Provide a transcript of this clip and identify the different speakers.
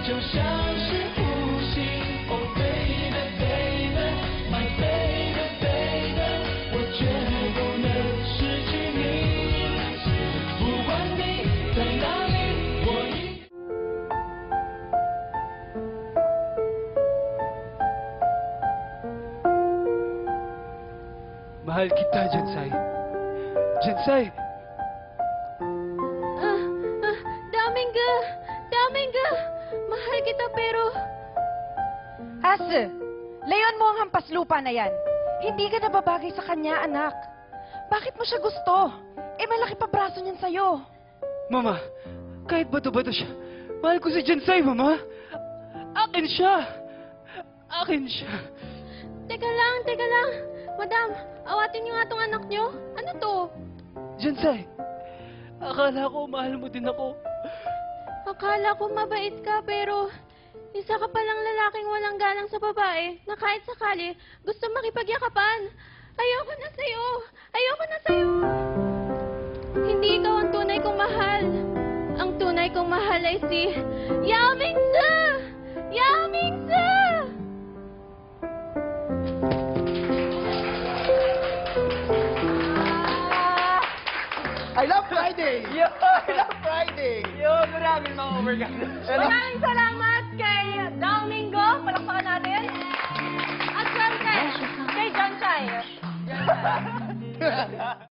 Speaker 1: 就像是呼吸。Oh baby baby my baby baby， 我绝不能失去你。不管你在哪里，我一。
Speaker 2: Mahal kita, Jensay. Jensay!
Speaker 3: Damingga! Damingga! Mahal kita pero...
Speaker 4: Leon mo ang hampas lupa na yan. Hindi ka nababagay sa kanya, anak. Bakit mo siya gusto? Malaki pa braso niyan sa'yo.
Speaker 2: Mama, kahit bato-bato siya, mahal ko si Jensay, Mama. Akin siya. Akin siya.
Speaker 3: Teka lang. Madam, awatin niyo nga tong anak niyo. Ano to?
Speaker 2: Jensay, akala ko mahal mo din ako.
Speaker 3: Akala ko mabait ka pero... Isa ka palang lalaking walang galang sa babae na kahit sakali gusto makipagyakapan. Ayoko na sa'yo. Hindi ikaw ang tunay kong mahal. Ang tunay kong mahal ay si Yao Mingzi! Yao Mingzi!
Speaker 5: I love Friday!
Speaker 2: Yo,
Speaker 5: I love Friday!
Speaker 2: Yo, maraming mga overgang.
Speaker 3: Maraming salamat kay Domingo. Palakpakan natin. At syempre, kay John Chai.